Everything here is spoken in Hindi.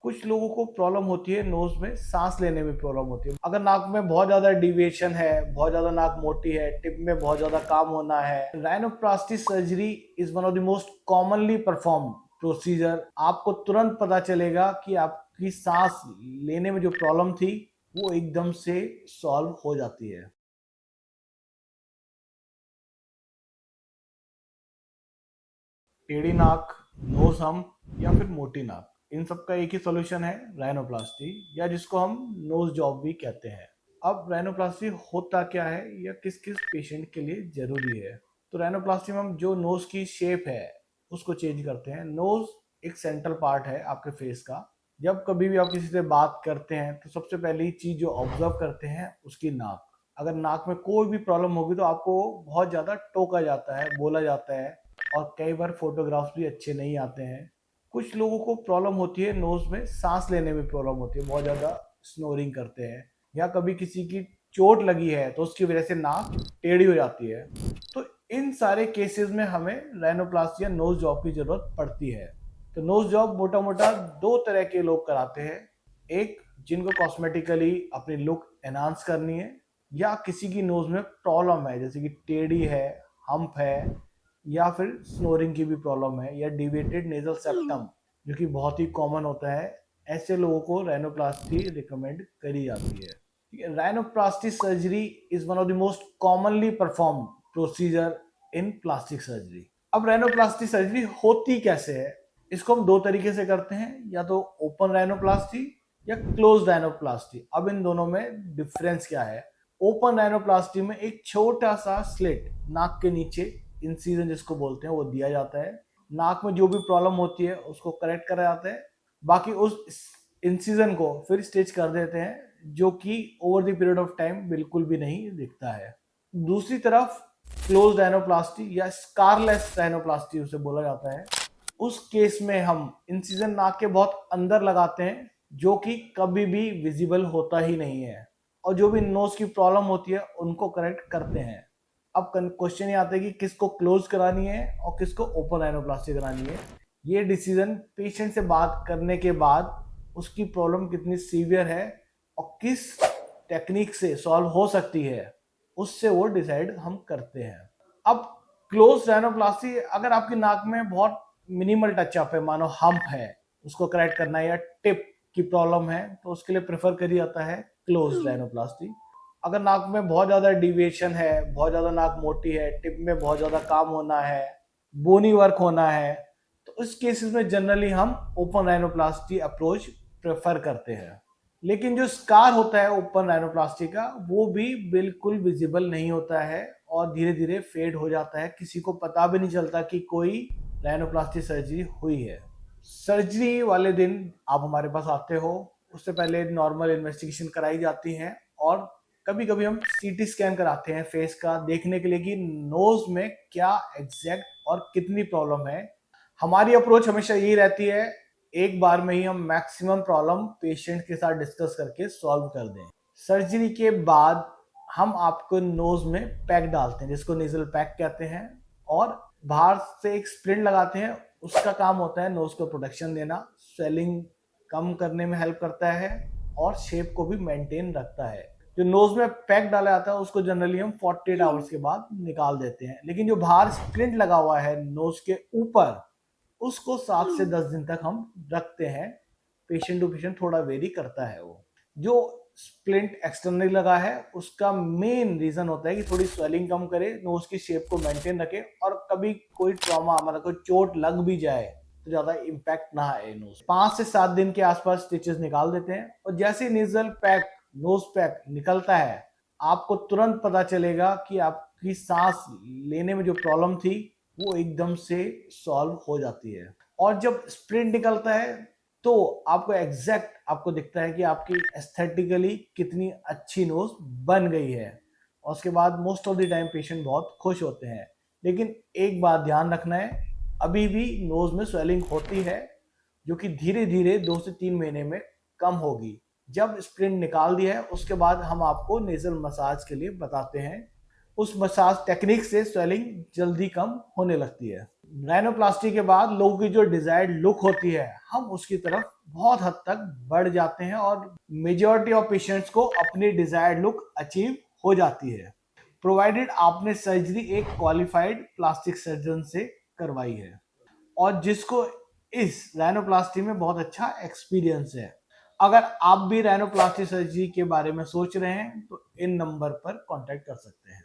कुछ लोगों को प्रॉब्लम होती है नोज में, सांस लेने में प्रॉब्लम होती है। अगर नाक में बहुत ज्यादा डिविएशन है, बहुत ज्यादा नाक मोटी है, टिप में बहुत ज्यादा काम होना है, rhinoplasty surgery is one of the most commonly perform procedure. आपको तुरंत पता चलेगा कि आपकी सांस लेने में जो प्रॉब्लम थी वो एकदम से सॉल्व हो जाती है। टेढ़ी नाक, नो सम या फिर मोटी नाक, इन सब का एक ही सॉल्यूशन है राइनोप्लास्टी, या जिसको हम नोज जॉब भी कहते हैं। अब राइनोप्लास्टी होता क्या है या किस किस पेशेंट के लिए जरूरी है। तो राइनोप्लास्टी में हम जो नोज की शेप है उसको चेंज करते हैं। नोज एक सेंट्रल पार्ट है आपके फेस का। जब कभी भी आप किसी से बात करते हैं तो सबसे पहली चीज जो ऑब्जर्व करते हैं उसकी नाक। अगर नाक में कोई भी प्रॉब्लम होगी तो आपको बहुत ज्यादा टोका जाता है, बोला जाता है, और कई बार फोटोग्राफ्स भी अच्छे नहीं आते हैं। कुछ लोगों को प्रॉब्लम होती है नोज में, सांस लेने में प्रॉब्लम होती है, बहुत ज़्यादा स्नोरिंग करते हैं, या कभी किसी की चोट लगी है तो उसकी वजह से नाक टेढ़ी हो जाती है। तो इन सारे केसेस में हमें राइनोप्लास्टी या नोज जॉब की जरूरत पड़ती है। तो नोज जॉब मोटा मोटा दो तरह के लोग कराते हैं। एक, जिनको कॉस्मेटिकली अपनी लुक एनहांस करनी है, या किसी की नोज में प्रॉब्लम है जैसे कि टेढ़ी है, हम्प है, या फिर स्नोरिंग की भी प्रॉब्लम है, या डिविएटेड नेजल सेप्टम जो कि बहुत ही कॉमन होता है। ऐसे लोगों को राइनोप्लास्टी रिकमेंड करी जाती है। ठीक है, rhinoplasty surgery is one of the most commonly perform procedure in plastic surgery. अब राइनोप्लास्टी सर्जरी होती कैसे है, इसको हम दो तरीके से करते हैं, या तो ओपन राइनोप्लास्टी या क्लोज राइनोप्लास्टी। अब इन दोनों में डिफरेंस क्या है। ओपन राइनोप्लास्टी में एक छोटा सा स्लिट नाक के नीचे, इंसिजन जिसको बोलते हैं, वो दिया जाता है। नाक में जो भी प्रॉब्लम होती है उसको करेक्ट करा जाता है, बाकी उस इंसिजन को फिर स्टिच कर देते हैं, जो कि over the period of time बिल्कुल भी नहीं दिखता है। दूसरी तरफ क्लोज राइनोप्लास्टी या स्कारलेस राइनोप्लास्टी उसे बोला जाता है। उस केस में हम इंसिजन नाक के बहुत अंदर लगाते हैं, जो कि कभी भी विजिबल होता ही नहीं है, और जो भी नोज की प्रॉब्लम होती है उनको करेक्ट करते हैं। अब क्वेश्चन ये आता है कि किसको क्लोज करानी है और किसको ओपन राइनोप्लास्टी करानी है। ये डिसीजन पेशेंट से बात करने के बाद, उसकी प्रॉब्लम कितनी सीवियर है और किस टेक्निक से सॉल्व हो सकती है, उससे वो डिसाइड हम करते हैं। अब क्लोज राइनोप्लास्टी, अगर आपकी नाक में बहुत मिनिमल टचअप है, मानो हम्प है, उसको करेक्ट करना है, या टिप की प्रॉब्लम है, तो उसके लिए प्रेफर करी जाता है क्लोज राइनोप्लास्टी। अगर नाक में बहुत ज्यादा डिविएशन है, बहुत ज्यादा नाक मोटी है, टिप में बहुत ज्यादा काम होना है, बोनी वर्क होना है, तो उस केसेस में जनरली हम ओपन राइनोप्लास्टी अप्रोच प्रेफर करते हैं। लेकिन जो स्कार होता है ओपन राइनोप्लास्टी का, वो भी बिल्कुल विजिबल नहीं होता है और धीरे धीरे फेड हो जाता है। किसी को पता भी नहीं चलता कि कोई राइनोप्लास्टी सर्जरी हुई है। सर्जरी वाले दिन आप हमारे पास आते हो, उससे पहले नॉर्मल इन्वेस्टिगेशन कराई जाती है, और कभी कभी हम सीटी स्कैन कराते हैं फेस का, देखने के लिए कि नोज में क्या एग्जैक्ट और कितनी प्रॉब्लम है। हमारी अप्रोच हमेशा यही रहती है, एक बार में ही हम मैक्सिमम प्रॉब्लम पेशेंट के साथ डिस्कस करके सॉल्व कर दें। सर्जरी के बाद हम आपको नोज में पैक डालते हैं, जिसको नेजल पैक कहते हैं, और बाहर से एक स्प्लिंट लगाते हैं। उसका काम होता है नोज को प्रोटेक्शन देना, स्वेलिंग कम करने में हेल्प करता है, और शेप को भी मेंटेन रखता है। जो नोज में पैक डाला जाता है उसको जनरली हम 48 आवर्स के बाद निकाल देते हैं, लेकिन जो बाहर स्प्लिंट लगा हुआ है नोज के ऊपर, उसको 7 से 10 दिन तक हम रखते हैं। पेशेंट टू पेशेंट थोड़ा वेरी करता है। वो जो स्प्लिंट एक्सटर्नली लगा है उसका मेन रीजन होता है कि थोड़ी स्वेलिंग कम करे, नोज की शेप को मेंटेन रखे, और कभी कोई ट्रॉमा, मतलब कोई चोट लग भी जाए तो ज्यादा इम्पैक्ट ना आए नोज। 5 से 7 दिन के आसपास स्टिचेस निकाल देते हैं, और जैसे नेजल पैक, नोज पैक निकलता है, आपको तुरंत पता चलेगा कि आपकी सांस लेने में जो प्रॉब्लम थी वो एकदम से सॉल्व हो जाती है। और जब स्प्लिंट निकलता है तो आपको एग्जैक्ट आपको दिखता है कि आपकी एस्थेटिकली कितनी अच्छी नोज बन गई है, और उसके बाद most of the time patient बहुत खुश होते हैं। लेकिन एक बात ध्यान रखना है, अभी भी नोज में स्वेलिंग होती है, जो कि धीरे धीरे 2 से 3 महीने में कम होगी। जब स्प्लिंट निकाल दिया है उसके बाद हम आपको नेजल मसाज के लिए बताते हैं। उस मसाज टेक्निक से स्वेलिंग जल्दी कम होने लगती है। राइनोप्लास्टी के बाद लोगों की जो डिजायर्ड लुक होती है, हम उसकी तरफ बहुत हद तक बढ़ जाते हैं और मेजॉरिटी ऑफ पेशेंट्स को अपनी डिजायर्ड लुक अचीव हो जाती है, प्रोवाइडेड आपने सर्जरी एक क्वालिफाइड प्लास्टिक सर्जन से करवाई है और जिसको इस राइनोप्लास्टी में बहुत अच्छा एक्सपीरियंस है। अगर आप भी राइनोप्लास्टी सर्जरी के बारे में सोच रहे हैं तो इन नंबर पर कांटेक्ट कर सकते हैं।